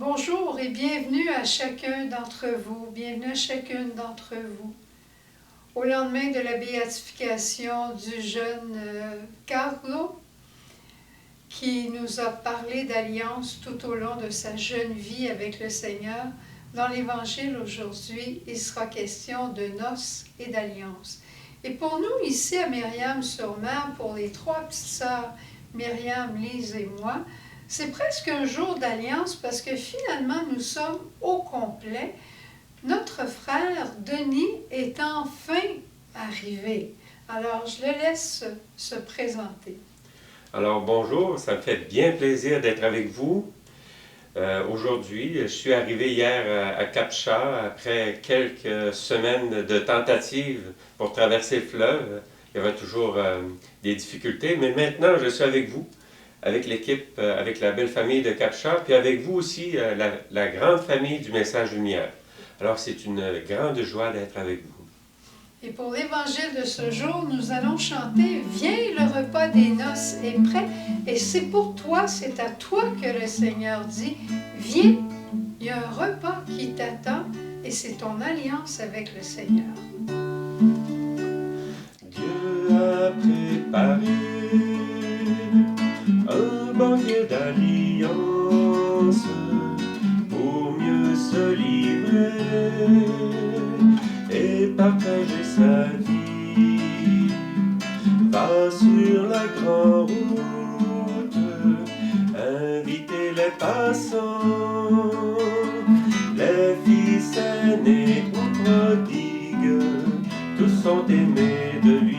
Bonjour et bienvenue à chacun d'entre vous, bienvenue à chacune d'entre vous. Au lendemain de la béatification du jeune Carlo, qui nous a parlé d'alliance tout au long de sa jeune vie avec le Seigneur, dans l'Évangile aujourd'hui, il sera question de noces et d'alliance. Et pour nous, ici à Myriam-sur-Mer, pour les trois petites sœurs, Myriam, Lise et moi, c'est presque un jour d'alliance parce que finalement, nous sommes au complet. Notre frère Denis est enfin arrivé. Alors, je le laisse se présenter. Alors, bonjour, ça me fait bien plaisir d'être avec vous. Aujourd'hui, je suis arrivé hier à Cap-Chat après quelques semaines de tentatives pour traverser le fleuve. Il y avait toujours des difficultés, mais maintenant, je suis avec vous, avec l'équipe, avec la belle famille de Cap-Chat, puis avec vous aussi, la grande famille du Message Lumière. Alors, c'est une grande joie d'être avec vous. Et pour l'évangile de ce jour, nous allons chanter « Viens, le repas des noces est prêt ». Et c'est pour toi, c'est à toi que le Seigneur dit « Viens, il y a un repas qui t'attend et c'est ton alliance avec le Seigneur ». Dieu a préparé un banquet d'alliance pour mieux se livrer et partager sa vie. Va sur la grande route, inviter les passants, les fils aînés ou prodigues, tous sont aimés de lui.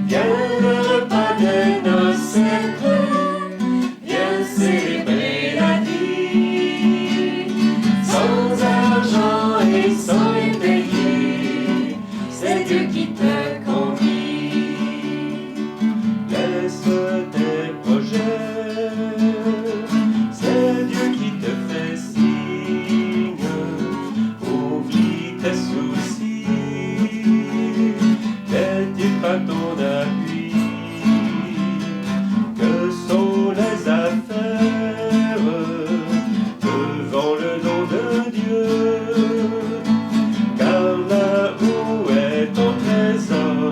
Viens, le repas des noces est prêt, viens célébrer la vie, sans argent et sans payer, c'est Dieu qui te convie. Laisse tes projets, c'est Dieu qui te fait signe, oublie tes soucis, n'es-tu pas ton appui, que sont les affaires devant le nom de Dieu, car là où est ton trésor,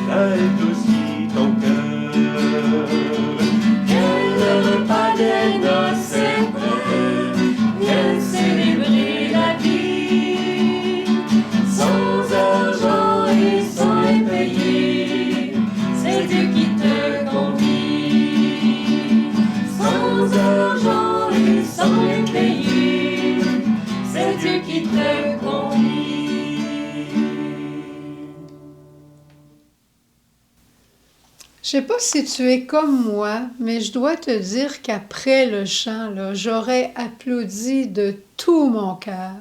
là est aussi ton cœur. Viens, le repas des noces est prêt, viens célébrer la vie, sans argent et sans payer, c'est Dieu qui te convie. Sans argent et sans payer, c'est Dieu qui te convie. Je ne sais pas si tu es comme moi, mais je dois te dire qu'après le chant, là, j'aurais applaudi de tout mon cœur.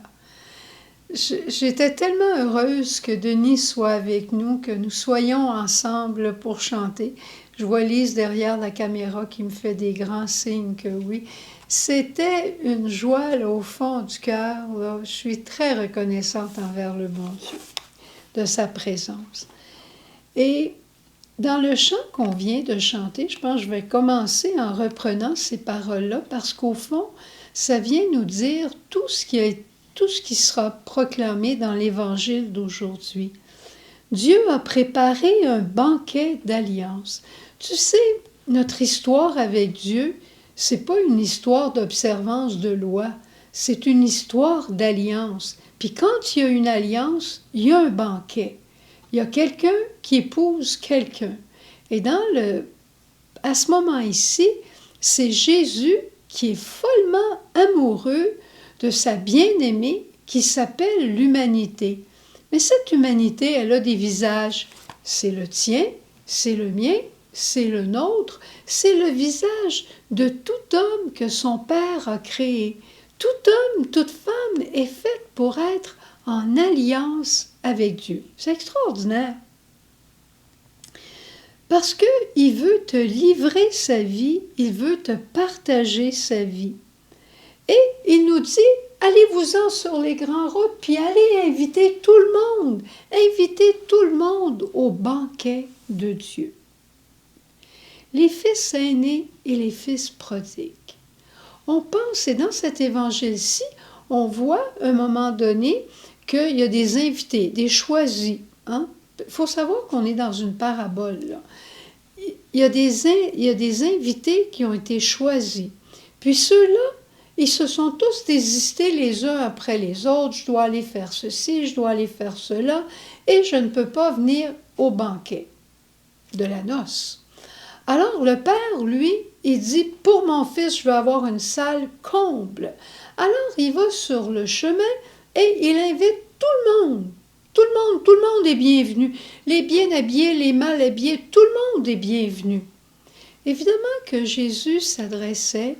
J'étais tellement heureuse que Denis soit avec nous, que nous soyons ensemble pour chanter. Je vois Lise derrière la caméra qui me fait des grands signes que oui. C'était une joie là, au fond du cœur. Là. Je suis très reconnaissante envers le bon Dieu de sa présence. Et dans le chant qu'on vient de chanter, je pense que je vais commencer en reprenant ces paroles-là parce qu'au fond, ça vient nous dire tout ce qui sera proclamé dans l'Évangile d'aujourd'hui. Dieu a préparé un banquet d'alliance. Tu sais, notre histoire avec Dieu, c'est pas une histoire d'observance de loi, c'est une histoire d'alliance. Puis quand il y a une alliance, il y a un banquet. Il y a quelqu'un qui épouse quelqu'un. Et à ce moment ici, c'est Jésus qui est follement amoureux de sa bien-aimée qui s'appelle l'humanité. Mais cette humanité, elle a des visages. C'est le tien, c'est le mien, c'est le nôtre, c'est le visage de tout homme que son Père a créé. Tout homme, toute femme est faite pour être en alliance avec Dieu. C'est extraordinaire. Parce qu'il veut te livrer sa vie, il veut te partager sa vie. Et il nous dit, allez-vous-en sur les grandes routes, puis allez inviter tout le monde. Invitez tout le monde au banquet de Dieu. Les fils aînés et les fils prodigues. On pense, et dans cet évangile-ci, on voit à un moment donné qu'il y a des invités, des choisis. Hein? Il faut savoir qu'on est dans une parabole, là. Il y a des invités qui ont été choisis. Puis ceux-là, ils se sont tous désistés les uns après les autres. Je dois aller faire ceci, je dois aller faire cela, et je ne peux pas venir au banquet de la noce. Alors le père, lui, il dit, pour mon fils, je veux avoir une salle comble. Alors il va sur le chemin et il invite tout le monde. Tout le monde est bienvenu. Les bien habillés, les mal habillés, tout le monde est bienvenu. Évidemment que Jésus s'adressait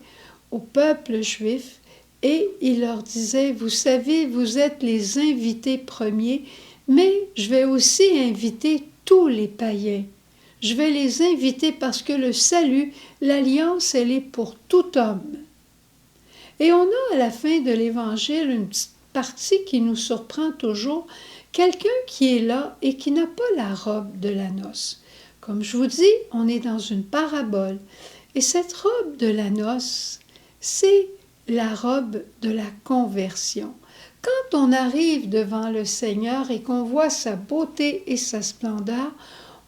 au peuple juif et il leur disait, vous savez, vous êtes les invités premiers, mais je vais aussi inviter tous les païens. Je vais les inviter parce que le salut, l'alliance, elle est pour tout homme. Et on a à la fin de l'Évangile une petite partie qui nous surprend toujours, quelqu'un qui est là et qui n'a pas la robe de la noce. Comme je vous dis, on est dans une parabole. Et cette robe de la noce, c'est la robe de la conversion. Quand on arrive devant le Seigneur et qu'on voit sa beauté et sa splendeur,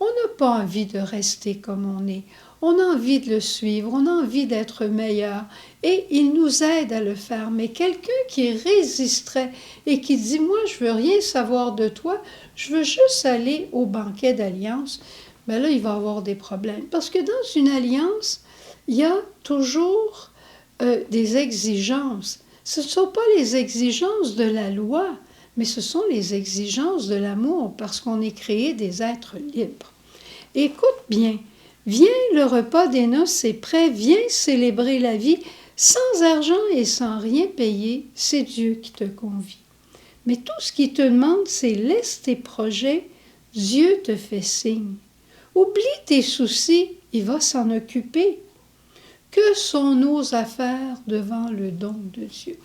on n'a pas envie de rester comme on est. On a envie de le suivre, on a envie d'être meilleur. Et il nous aide à le faire. Mais quelqu'un qui résisterait et qui dit « Moi, je veux rien savoir de toi, je veux juste aller au banquet d'alliance », bien là, il va avoir des problèmes. Parce que dans une alliance, il y a toujours des exigences. Ce ne sont pas les exigences de la loi, mais ce sont les exigences de l'amour, parce qu'on est créé des êtres libres. Écoute bien, viens, le repas des noces, c'est prêt, viens célébrer la vie, sans argent et sans rien payer, c'est Dieu qui te convie. Mais tout ce qu'il te demande, c'est laisse tes projets, Dieu te fait signe. Oublie tes soucis, il va s'en occuper. Que sont nos affaires devant le don de Dieu?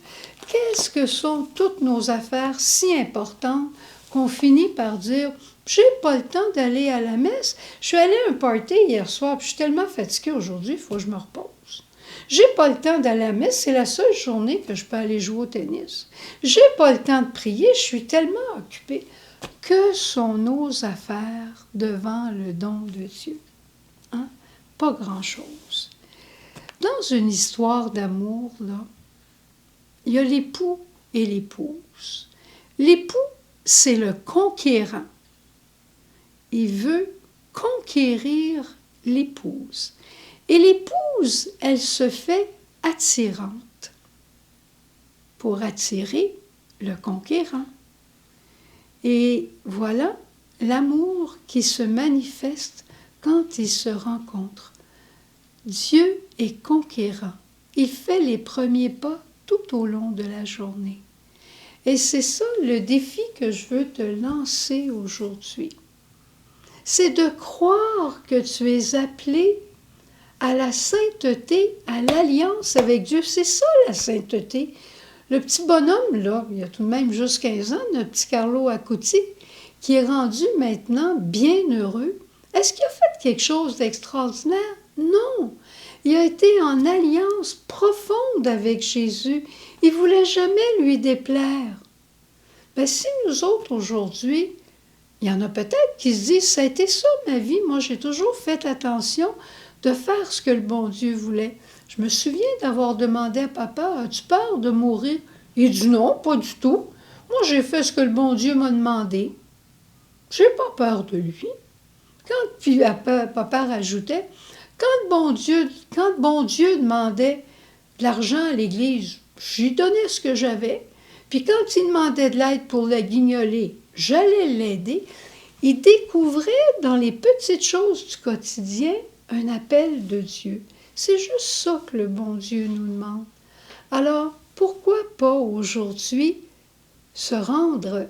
Qu'est-ce que sont toutes nos affaires si importantes qu'on finit par dire « j'ai pas le temps d'aller à la messe, je suis allée à un party hier soir, puis je suis tellement fatiguée aujourd'hui, il faut que je me repose. J'ai pas le temps d'aller à la messe, c'est la seule journée que je peux aller jouer au tennis. J'ai pas le temps de prier, je suis tellement occupée. » Que sont nos affaires devant le don de Dieu? Hein? Pas grand-chose. Dans une histoire d'amour, là, il y a l'époux et l'épouse. L'époux, c'est le conquérant. Il veut conquérir l'épouse. Et l'épouse, elle se fait attirante pour attirer le conquérant. Et voilà l'amour qui se manifeste quand ils se rencontrent. Dieu est conquérant. Il fait les premiers pas tout au long de la journée. Et c'est ça le défi que je veux te lancer aujourd'hui. C'est de croire que tu es appelé à la sainteté, à l'alliance avec Dieu. C'est ça la sainteté. Le petit bonhomme, là, il a tout de même juste 15 ans, notre petit Carlo Acuti, qui est rendu maintenant bien heureux. Est-ce qu'il a fait quelque chose d'extraordinaire? Non. Il a été en alliance profonde avec Jésus. Il ne voulait jamais lui déplaire. Ben, si nous autres, aujourd'hui, il y en a peut-être qui se disent « ça a été ça ma vie, moi j'ai toujours fait attention de faire ce que le bon Dieu voulait. » Je me souviens d'avoir demandé à papa « as-tu peur de mourir? » Il dit « non, pas du tout. Moi j'ai fait ce que le bon Dieu m'a demandé. J'ai pas peur de lui. » Puis papa rajoutait « quand bon Dieu demandait de l'argent à l'église, j'y donnais ce que j'avais. Puis quand il demandait de l'aide pour la guignoler, j'allais l'aider. » Il découvrait dans les petites choses du quotidien un appel de Dieu. C'est juste ça que le bon Dieu nous demande. Alors, pourquoi pas aujourd'hui se rendre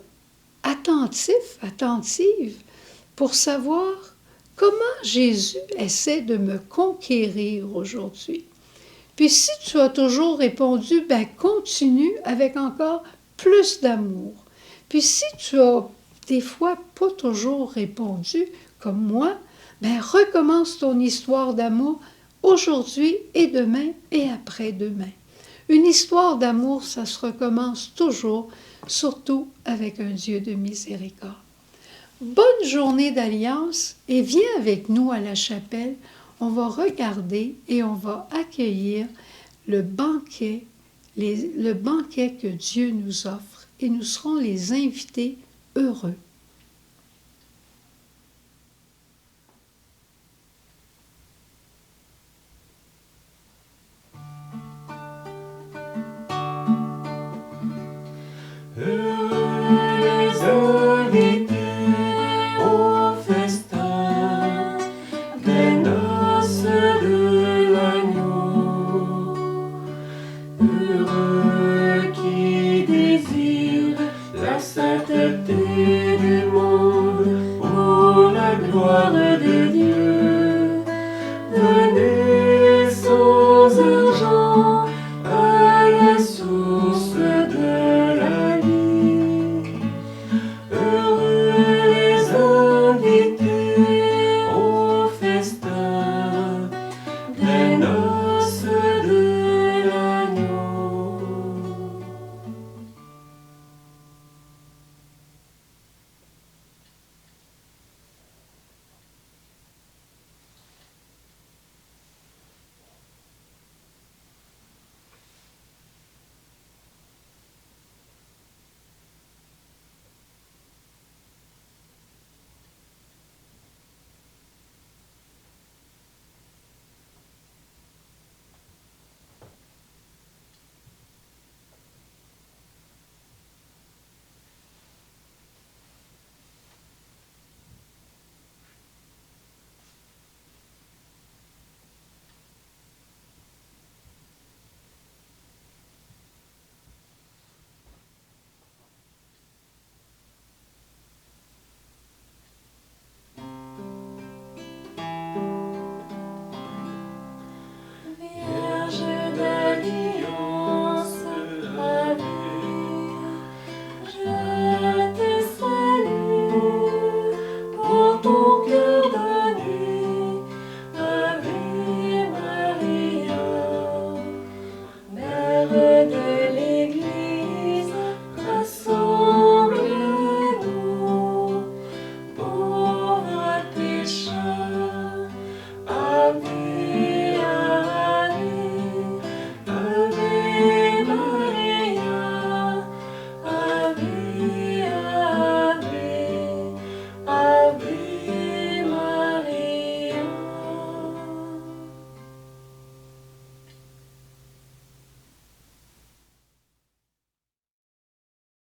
attentive, pour savoir comment Jésus essaie de me conquérir aujourd'hui. Puis si tu as toujours répondu, ben continue avec encore plus d'amour. Puis si tu as des fois pas toujours répondu, comme moi, ben recommence ton histoire d'amour aujourd'hui et demain et après-demain. Une histoire d'amour, ça se recommence toujours, surtout avec un Dieu de miséricorde. Bonne journée d'Alliance et viens avec nous à la chapelle. On va regarder et on va accueillir le banquet que Dieu nous offre et nous serons les invités heureux.